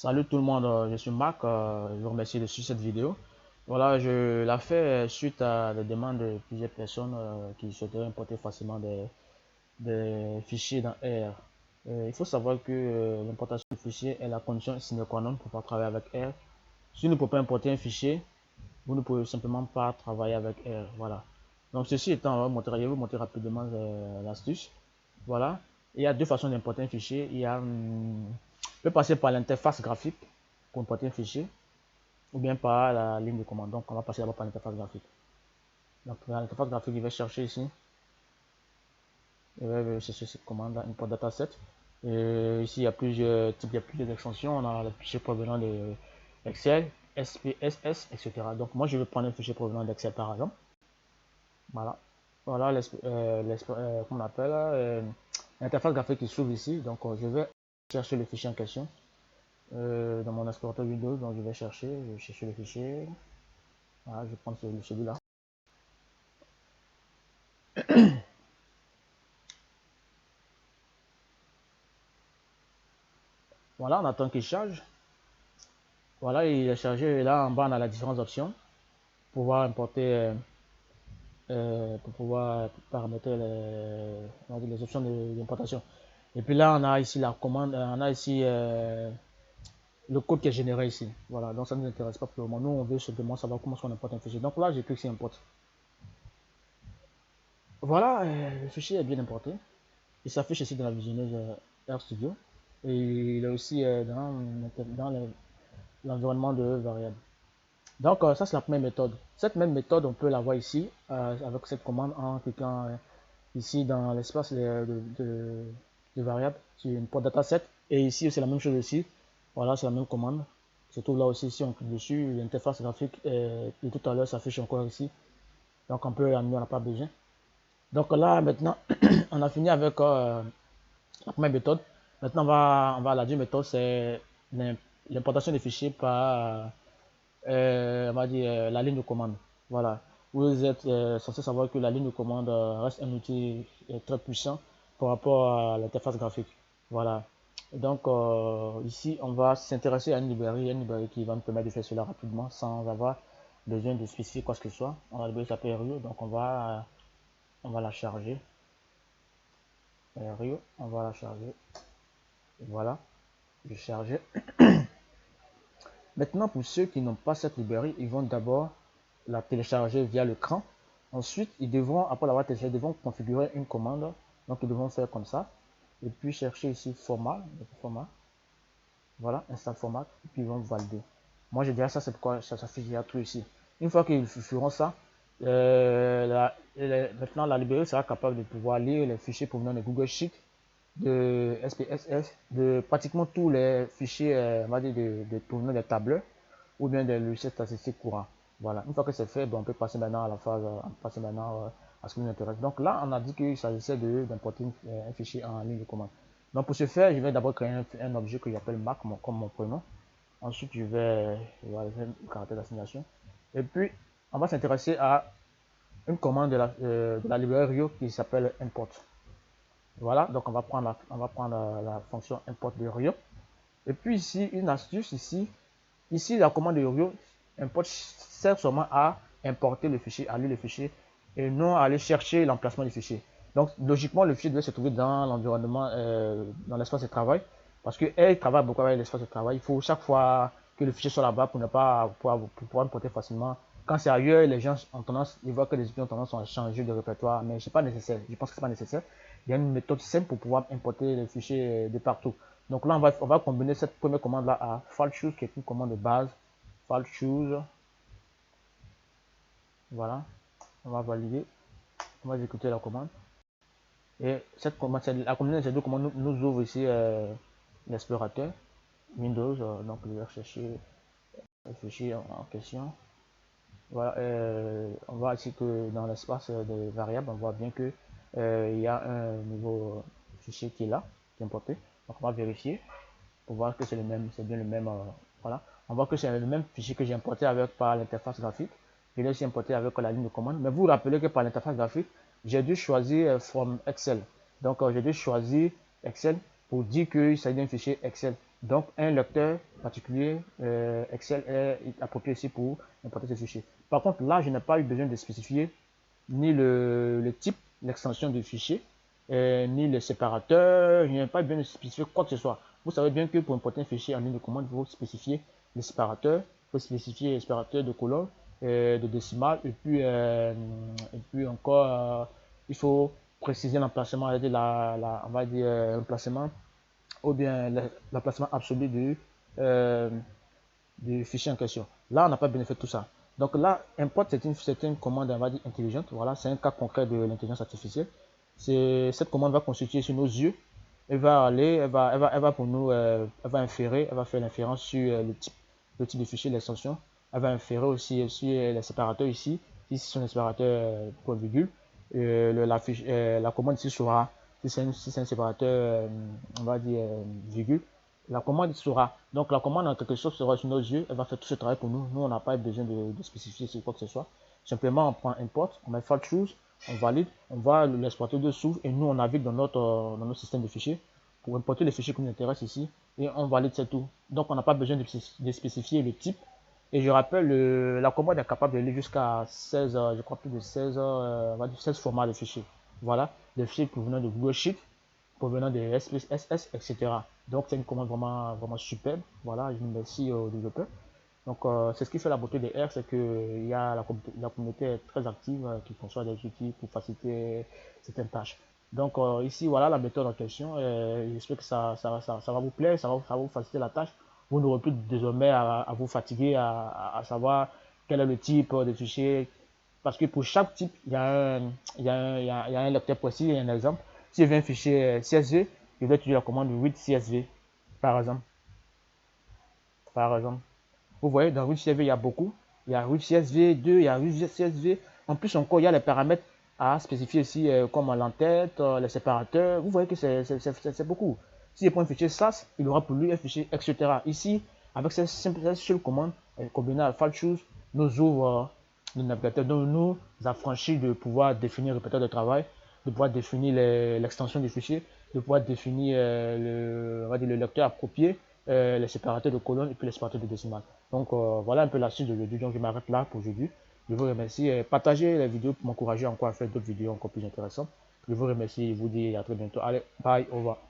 Salut tout le monde, je suis Marc, je vous remercie de suivre cette vidéo. Voilà, je la fais suite à la demande de plusieurs personnes qui souhaiteraient importer facilement des fichiers dans R. Il faut savoir que l'importation de fichiers est la condition sine qua non pour pouvoir travailler avec R. Si vous ne pouvez pas importer un fichier, vous ne pouvez simplement pas travailler avec R. Voilà. Donc ceci étant, je vais vous montrer rapidement l'astuce. Voilà. Il y a deux façons d'importer un fichier. On peut passer par l'interface graphique pour importer un fichier, ou bien par la ligne de commande. Donc on va passer d'abord par l'interface graphique. Donc dans l'interface graphique, je vais chercher ici. Je vais chercher cette commande là, import dataset. Et ici il y a plusieurs types, il y a plusieurs extensions. On a le fichier provenant de Excel, SPSS, etc. Donc moi je vais prendre un fichier provenant d'Excel par exemple. Voilà. Voilà qu'on appelle l'interface graphique qui s'ouvre ici. Donc je vais chercher le fichier en question dans mon explorateur Windows. Donc je vais chercher le fichier. Voilà, je vais prendre celui-là. Voilà, on attend qu'il charge. Voilà, il est chargé. Et là en bas, on a les différentes options pour pouvoir importer, pour pouvoir paramétrer les options d'importation. Et puis là, on a ici la commande, on a ici le code qui est généré ici. Voilà, donc ça ne nous intéresse pas pour le moment. Nous, on veut simplement savoir comment on importe un fichier. Donc là, j'ai cliqué sur import. Voilà, le fichier est bien importé. Il s'affiche ici dans la visionneuse RStudio. Et il est aussi dans l'environnement de variable. Donc ça c'est la première méthode. Cette même méthode, on peut la voir ici avec cette commande en cliquant ici dans l'espace de variable sur une port dataset. Et ici c'est la même chose aussi. Voilà, c'est la même commande. Se trouve là aussi, si on clique dessus, l'interface graphique de tout à l'heure s'affiche encore ici. Donc on peut l'amener, on n'a pas besoin. Donc là maintenant, on a fini avec la première méthode. Maintenant on va à la deuxième méthode, c'est l'importation des fichiers par on va dire la ligne de commande. Voilà. Vous êtes censé savoir que la ligne de commande reste un outil très puissant par rapport à l'interface graphique. Voilà. Donc ici, on va s'intéresser à une librairie qui va nous permettre de faire cela rapidement sans avoir besoin de spécifier quoi que ce soit. On a la librairie s'appelle Rio, donc on va la charger. Rio, on va la charger. Voilà, je charge. Maintenant, pour ceux qui n'ont pas cette librairie, ils vont d'abord la télécharger via l'écran. Ensuite, ils devront, après l'avoir téléchargé, ils devront configurer une commande. Donc, ils devront faire comme ça. Et puis, chercher ici format. Voilà, install format. Et puis, ils vont valider. Moi, je dirais ça, c'est pourquoi ça s'affiche déjà tout ici. Une fois qu'ils feront ça, maintenant, la librairie sera capable de pouvoir lire les fichiers provenant de Google Sheet, de SPSS, de pratiquement tous les fichiers on va dire provenant des tableurs ou bien des logiciels statistiques courants. Voilà, une fois que c'est fait, on peut passer maintenant à la phase, à ce qui nous intéresse. Donc là, on a dit qu'il s'agissait d'importer un fichier en ligne de commande. Donc pour ce faire, je vais d'abord créer un objet que j'appelle Mac comme mon prénom. Ensuite, je vais faire le caractère d'assignation. Et puis, on va s'intéresser à une commande de la librairie Rio qui s'appelle import. Voilà, donc on va prendre la fonction import de Rio. Et puis ici, une astuce ici la commande de Rio import sert seulement à importer le fichier, à lire le fichier et non à aller chercher l'emplacement du fichier. Donc logiquement, le fichier devait se trouver dans l'environnement, dans l'espace de travail, parce qu'elle travaille beaucoup avec l'espace de travail. Il faut chaque fois que le fichier soit là-bas pour ne pas pouvoir importer facilement. Quand c'est ailleurs, les gens ont tendance, ils voient que les étudiants ont tendance à changer de répertoire, mais c'est pas nécessaire. Je pense que c'est pas nécessaire. Il y a une méthode simple pour pouvoir importer les fichiers de partout. Donc là, on va combiner cette première commande là à file choose, qui est une commande de base. File choose. Voilà. On va valider. On va exécuter la commande. Et cette commande, la combinaison de ces deux commandes nous ouvre ici l'explorateur Windows. Donc, je vais chercher le fichier en question. Voilà, on voit ici que dans l'espace des variables, on voit bien que il y a un nouveau fichier qui est là, qui est importé. Donc, on va vérifier pour voir que c'est le même, c'est bien le même. Voilà, on voit que c'est le même fichier que j'ai importé avec par l'interface graphique. Je l'ai aussi importé avec la ligne de commande. Mais vous vous rappelez que par l'interface graphique, j'ai dû choisir from Excel. Donc j'ai dû choisir Excel pour dire qu'il s'agit d'un fichier Excel. Donc, un lecteur particulier Excel est approprié ici pour importer ce fichier. Par contre, là, je n'ai pas eu besoin de spécifier ni le type, l'extension du fichier, ni le séparateur. Je n'ai pas besoin de spécifier quoi que ce soit. Vous savez bien que pour importer un fichier en ligne de commande, il faut spécifier le séparateur, il faut spécifier le séparateur de colonne, de décimale, et puis encore, il faut préciser l'emplacement, on va dire l'emplacement ou bien l'emplacement absolu euh, du fichier en question. Là, on n'a pas bien fait tout ça. Donc là, import, c'est une commande, on va dire, intelligente. Voilà, c'est un cas concret de l'intelligence artificielle. Cette commande va constituer sur nos yeux. Elle va aller, elle va pour nous, elle va inférer, elle va faire l'inférence sur le type de fichier, l'extension. Elle va inférer aussi sur les séparateurs ici. Ici, ce sont les séparateurs point virgule. La commande ici sera, si c'est un séparateur, on va dire virgule, la commande sera, donc la commande en quelque sorte sera sur nos yeux, elle va faire tout ce travail pour nous. Nous, on n'a pas besoin de spécifier sur quoi que ce soit. Simplement, on prend import, on met file choose, on valide, on va l'exploiter dessous et nous, on navigue dans notre système de fichiers pour importer les fichiers qui nous intéressent ici et on valide, c'est tout. Donc, on n'a pas besoin de spécifier le type. Et je rappelle, la commande est capable de lire jusqu'à 16, je crois plus de 16, on va dire 16 formats de fichiers. Voilà, des fichiers provenant de Google Sheet, provenant des SPSS, etc. Donc c'est une commande vraiment superbe. Voilà, je vous remercie aux développeurs. Donc c'est ce qui fait la beauté des R, c'est que la communauté est très active, qui conçoit des outils pour faciliter certaines tâches. Donc ici, voilà la méthode en question. J'espère que ça va vous plaire, ça va vous faciliter la tâche. Vous n'aurez plus désormais à vous fatiguer, à savoir quel est le type de fichier. Parce que pour chaque type, il y a un lecteur précis, il y a un exemple. Si je veux un fichier CSV, je vais utiliser la commande read CSV, par exemple. Par exemple. Vous voyez, dans read CSV, il y a beaucoup. Il y a read CSV2, il y a read CSV. En plus, encore, il y a les paramètres à spécifier ici, comme l'entête, les séparateurs. Vous voyez que c'est beaucoup. Si je prends un fichier SAS, il aura pour lui un fichier, etc. Ici, avec cette seule commande, combinée à file choose, nous ouvre le navigateur, donc nous affranchit de pouvoir définir le répéteur de travail, de pouvoir définir l'extension du fichier, de pouvoir définir on va dire le lecteur approprié, les séparateurs de colonnes et puis les séparateurs de décimales. Donc voilà un peu la suite de l'audio. Donc je m'arrête là pour aujourd'hui. Je vous remercie. Partagez les vidéos pour m'encourager encore à faire d'autres vidéos encore plus intéressantes. Je vous remercie et vous dis à très bientôt. Allez, bye, au revoir.